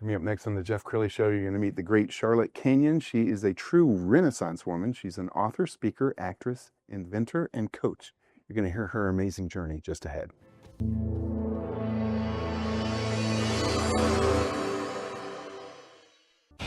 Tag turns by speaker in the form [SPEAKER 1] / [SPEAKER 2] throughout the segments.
[SPEAKER 1] Coming up next on the Jeff Crilley Show, you're going to meet the great Charlotte Canion. She is a true Renaissance woman. She's an author, speaker, actress, inventor, and coach. You're going to hear her amazing journey just ahead.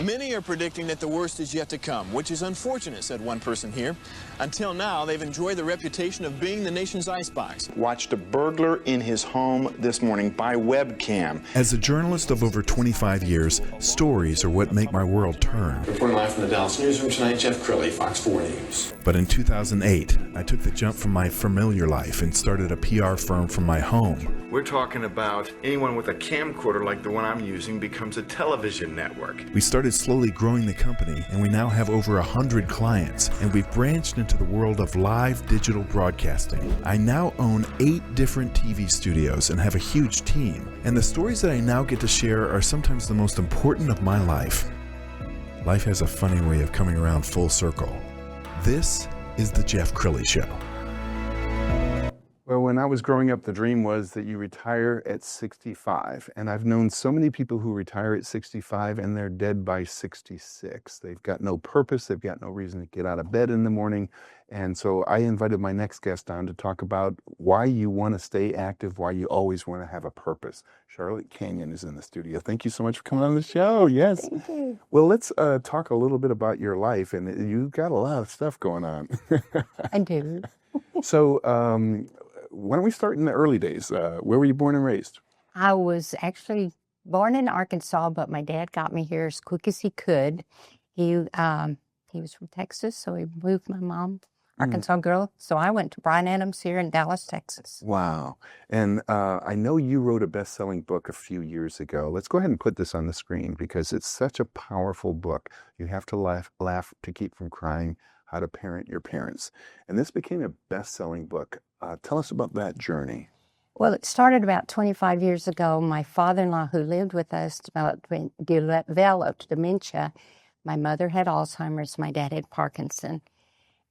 [SPEAKER 2] Many are predicting that the worst is yet to come, which is unfortunate, said one person here. Until now, they've enjoyed the reputation of being the nation's icebox.
[SPEAKER 3] Watched a burglar in his home this morning by webcam.
[SPEAKER 4] As a journalist of over 25 years, stories are what make my world turn.
[SPEAKER 2] Reporting live from the Dallas newsroom tonight, Jeff Crilley, Fox 4 News.
[SPEAKER 4] But in 2008, I took the jump from my familiar life and started a PR firm from my home.
[SPEAKER 3] We're talking about anyone with a camcorder like the one I'm using becomes a television network.
[SPEAKER 4] We started slowly growing the company, and we now have over 100 clients, and we've branched into the world of live digital broadcasting. I now own 8 different TV studios and have a huge team, and the stories that I now get to share are sometimes the most important of my life. Life has a funny way of coming around full circle. This is the Jeff Crilley Show.
[SPEAKER 1] Well, when I was growing up, the dream was that you retire at 65. And I've known so many people who retire at 65 and they're dead by 66. They've got no purpose. They've got no reason to get out of bed in the morning. And so I invited my next guest on to talk about why you want to stay active, why you always want to have a purpose. Charlotte Canion is in the studio. Thank you so much for coming on the show. Yes.
[SPEAKER 5] Thank you.
[SPEAKER 1] Well, let's talk a little bit about your life. And you've got a lot of stuff going on.
[SPEAKER 5] I do.
[SPEAKER 1] So, why don't we start in the early days? Where were you born and raised?
[SPEAKER 5] I was actually born in Arkansas, but my dad got me here as quick as he could. He was from Texas, so he moved my mom, Arkansas girl. So I went to Bryan Adams here in Dallas, Texas.
[SPEAKER 1] Wow. And I know you wrote a best-selling book a few years ago. Let's go ahead and put this on the screen because it's such a powerful book. You have to laugh to keep from crying, How to Parent Your Parents. And this became a best-selling book. Tell us about that journey.
[SPEAKER 5] Well, it started about 25 years ago. My father-in-law, who lived with us, developed dementia. My mother had Alzheimer's. My dad had Parkinson.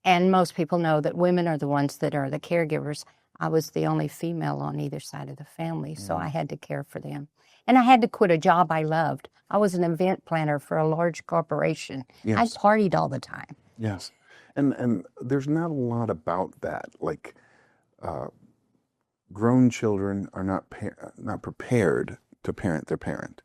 [SPEAKER 5] And most people know that women are the ones that are the caregivers. I was the only female on either side of the family, so I had to care for them. And I had to quit a job I loved. I was an event planner for a large corporation.
[SPEAKER 1] Yes.
[SPEAKER 5] I partied all the time.
[SPEAKER 1] Yes. And there's not a lot about that. Like, grown children are not prepared to parent their parent.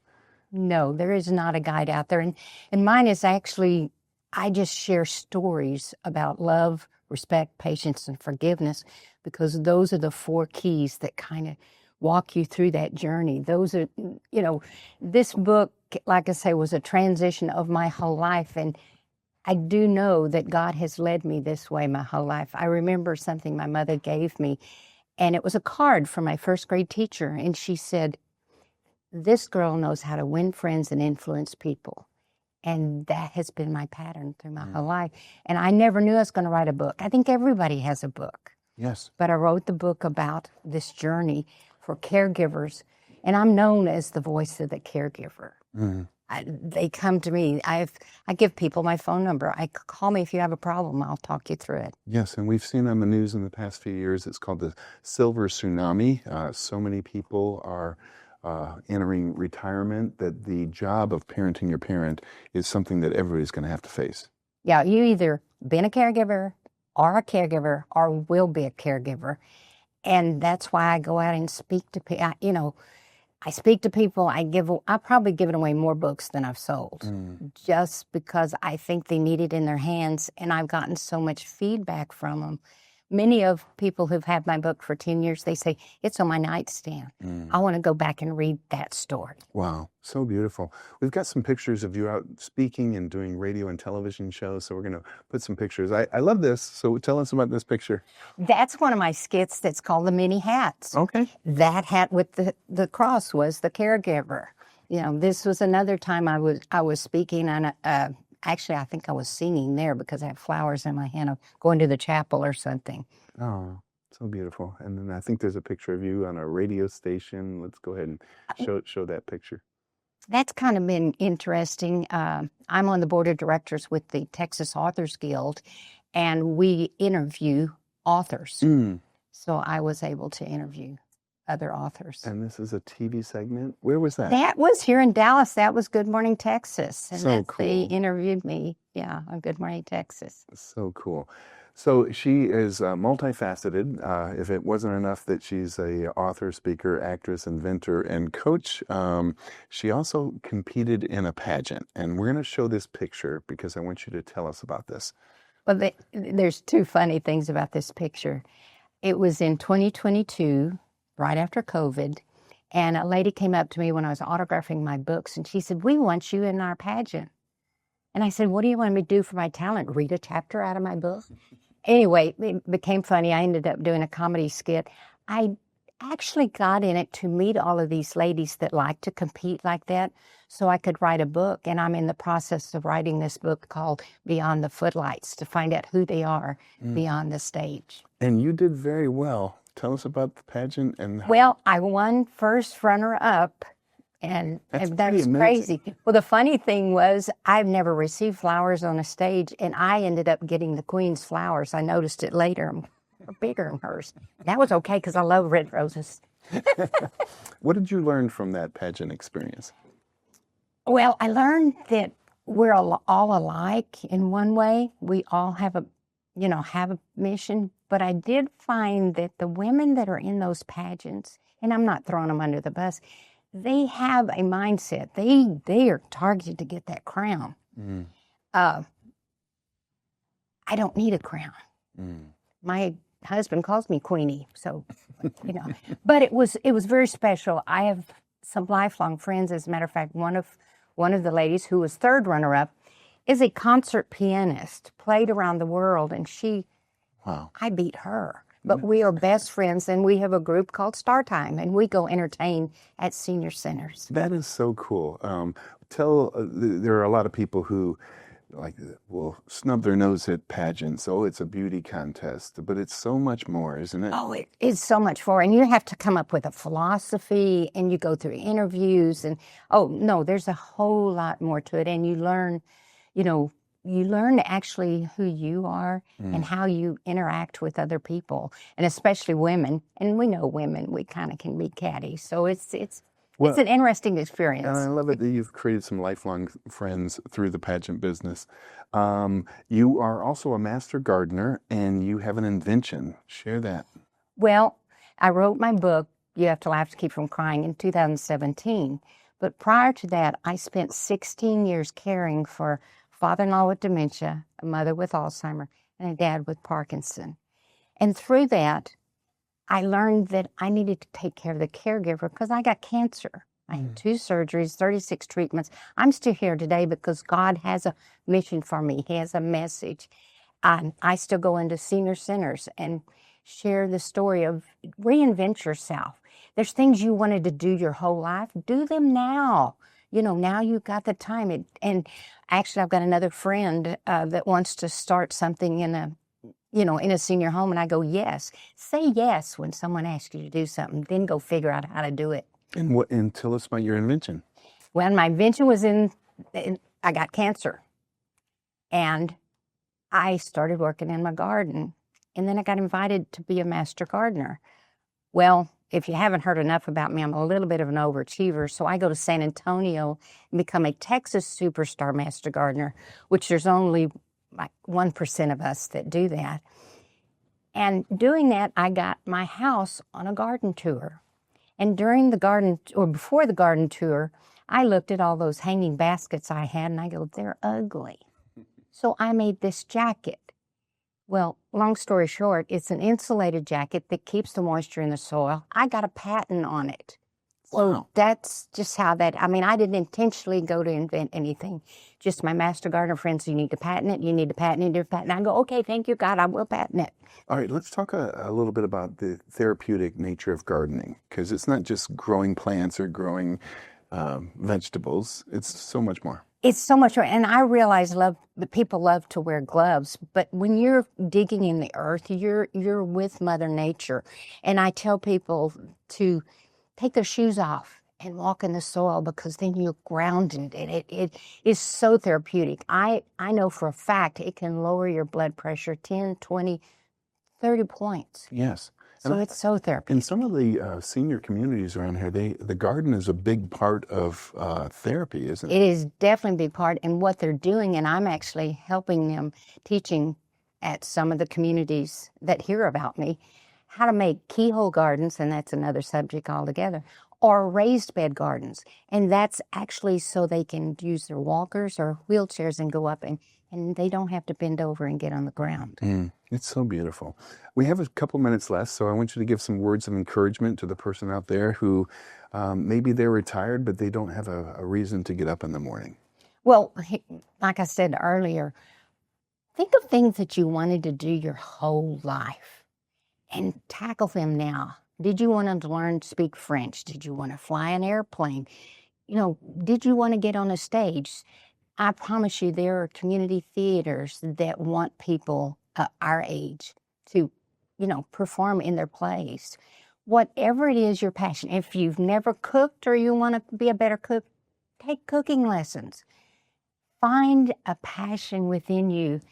[SPEAKER 5] No, there is not a guide out there. And mine is actually, I just share stories about love, respect, patience, and forgiveness, because those are the 4 keys that kind of walk you through that journey. Those are, this book, like I say, was a transition of my whole life. And I do know that God has led me this way my whole life. I remember something my mother gave me, and it was a card from my first grade teacher. And she said, "This girl knows how to win friends and influence people." And that has been my pattern through my whole life. And I never knew I was going to write a book. I think everybody has a book.
[SPEAKER 1] Yes.
[SPEAKER 5] But I wrote the book about this journey for caregivers. And I'm known as the voice of the caregiver. They come to me. I give people my phone number. Call me if you have a problem. I'll talk you through it.
[SPEAKER 1] Yes, and we've seen on the news in the past few years, it's called the silver tsunami. So many people are entering retirement that the job of parenting your parent is something that everybody's going to have to face.
[SPEAKER 5] Yeah, you either been a caregiver, are a caregiver, or will be a caregiver. And that's why I go out and speak to people. I speak to people. I probably given away more books than I've sold, just because I think they need it in their hands. And I've gotten so much feedback from them. Many of people who've had my book for 10 years, they say, it's on my nightstand. I want to go back and read that story.
[SPEAKER 1] Wow, so beautiful. We've got some pictures of you out speaking and doing radio and television shows, so we're going to put some pictures. I love this, so tell us about this picture.
[SPEAKER 5] That's one of my skits that's called The Many Hats.
[SPEAKER 1] Okay.
[SPEAKER 5] That hat with the cross was the caregiver. This was another time I was speaking, and actually, I think I was singing there because I had flowers in my hand of going to the chapel or something.
[SPEAKER 1] Oh, so beautiful. And then I think there's a picture of you on a radio station. Let's go ahead and show that picture.
[SPEAKER 5] That's kind of been interesting. I'm on the board of directors with the Texas Authors Guild, and we interview authors. So I was able to interview other authors.
[SPEAKER 1] And this is a TV segment. Where was that?
[SPEAKER 5] That was here in Dallas. That was Good Morning Texas. And
[SPEAKER 1] So cool.
[SPEAKER 5] They interviewed me, on Good Morning Texas.
[SPEAKER 1] So cool. So she is multifaceted. If it wasn't enough that she's a author, speaker, actress, inventor, and coach, she also competed in a pageant. And we're going to show this picture because I want you to tell us about this.
[SPEAKER 5] Well, there's two funny things about this picture. It was in 2022, right after COVID, and a lady came up to me when I was autographing my books, and she said, "We want you in our pageant." And I said, "What do you want me to do for my talent? Read a chapter out of my book?" Anyway, it became funny. I ended up doing a comedy skit. I actually got in it to meet all of these ladies that like to compete like that so I could write a book. And I'm in the process of writing this book called Beyond the Footlights to find out who they are beyond the stage.
[SPEAKER 1] And you did very well. Tell us about the pageant and how.
[SPEAKER 5] Well, I won first runner-up. And
[SPEAKER 1] That's
[SPEAKER 5] that
[SPEAKER 1] pretty
[SPEAKER 5] was
[SPEAKER 1] amazing.
[SPEAKER 5] crazy. Well, the funny thing was I've never received flowers on a stage, and I ended up getting the Queen's flowers. I noticed it later. They're bigger than hers. That was okay because I love red roses.
[SPEAKER 1] What did you learn from that pageant experience?
[SPEAKER 5] Well, I learned that we're all alike in one way. We all have a mission. But I did find that the women that are in those pageants, and I'm not throwing them under the bus, they have a mindset. They are targeted to get that crown. I don't need a crown. My husband calls me Queenie, so But it was very special. I have some lifelong friends. As a matter of fact, one of the ladies who was third runner-up is a concert pianist, played around the world, and I beat her. But we are best friends, and we have a group called Star Time, and we go entertain at senior centers.
[SPEAKER 1] That is so cool. There are a lot of people who will snub their nose at pageants. Oh, it's a beauty contest, but it's so much more, isn't it?
[SPEAKER 5] Oh, it is so much more, and you have to come up with a philosophy, and you go through interviews, and there's a whole lot more to it, and you learn, you learn actually who you are and how you interact with other people, and especially women. And we know women, we kind of can be catty. So it's an interesting experience.
[SPEAKER 1] And I love it that you've created some lifelong friends through the pageant business. You are also a master gardener, and you have an invention. Share that.
[SPEAKER 5] Well, I wrote my book, You Have to Laugh to Keep From Crying, in 2017. But prior to that, I spent 16 years caring for father-in-law with dementia, a mother with Alzheimer's, and a dad with Parkinson. And through that, I learned that I needed to take care of the caregiver because I got cancer. I had 2 surgeries, 36 treatments. I'm still here today because God has a mission for me. He has a message. I still go into senior centers and share the story of reinvent yourself. There's things you wanted to do your whole life. Do them now. Now you've got the time. And actually, I've got another friend that wants to start something in a senior home. And I go, yes. Say yes when someone asks you to do something. Then go figure out how to do it.
[SPEAKER 1] And tell us about your invention.
[SPEAKER 5] Well, my invention was I got cancer. And I started working in my garden. And then I got invited to be a master gardener. Well, if you haven't heard enough about me, I'm a little bit of an overachiever. So I go to San Antonio and become a Texas superstar master gardener, which there's only like 1% of us that do that. And doing that, I got my house on a garden tour. And before the garden tour, I looked at all those hanging baskets I had and I go, they're ugly. So I made this jacket. Well, long story short, it's an insulated jacket that keeps the moisture in the soil. I got a patent on it. So that's just how I didn't intentionally go to invent anything. Just my master gardener friends, you need to patent it, you need to patent it, you need to patent it. I go, okay, thank you, God, I will patent it.
[SPEAKER 1] All right, let's talk a little bit about the therapeutic nature of gardening, because it's not just growing plants or growing vegetables. It's so much more.
[SPEAKER 5] It's so much more. And I realize that people love to wear gloves, but when you're digging in the earth, you're with Mother Nature. And I tell people to take their shoes off and walk in the soil because then you're grounded, and it is so therapeutic. I know for a fact it can lower your blood pressure 10, 20, 30 points.
[SPEAKER 1] Yes.
[SPEAKER 5] So
[SPEAKER 1] And
[SPEAKER 5] it's so therapeutic.
[SPEAKER 1] in some of the senior communities around here, the garden is a big part of therapy, isn't it?
[SPEAKER 5] It is definitely a big part in what they're doing, and I'm actually helping them, teaching at some of the communities that hear about me how to make keyhole gardens, and that's another subject altogether, or raised bed gardens. And that's actually so they can use their walkers or wheelchairs and go up, and they don't have to bend over and get on the ground.
[SPEAKER 1] It's so beautiful. We have a couple minutes left, so I want you to give some words of encouragement to the person out there who maybe they're retired, but they don't have a reason to get up in the morning.
[SPEAKER 5] Well, like I said earlier, think of things that you wanted to do your whole life and tackle them now. Did you want to learn to speak French? Did you want to fly an airplane? Did you want to get on a stage? I promise you there are community theaters that want people our age to, perform in their plays. Whatever it is your passion, if you've never cooked or you want to be a better cook, take cooking lessons. Find a passion within you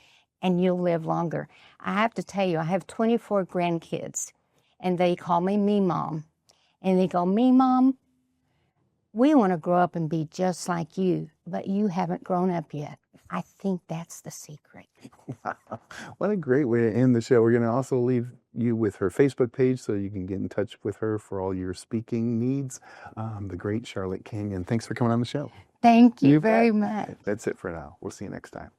[SPEAKER 5] and you'll live longer. I have to tell you, I have 24 grandkids and they call me Mom. And they go, Mom, we want to grow up and be just like you, but you haven't grown up yet. I think that's the secret.
[SPEAKER 1] Wow. What a great way to end the show. We're going to also leave you with her Facebook page so you can get in touch with her for all your speaking needs. The great Charlotte Canion. Thanks for coming on the show.
[SPEAKER 5] Thank you
[SPEAKER 1] You bet.
[SPEAKER 5] very much.
[SPEAKER 1] That's it for now. We'll see you next time.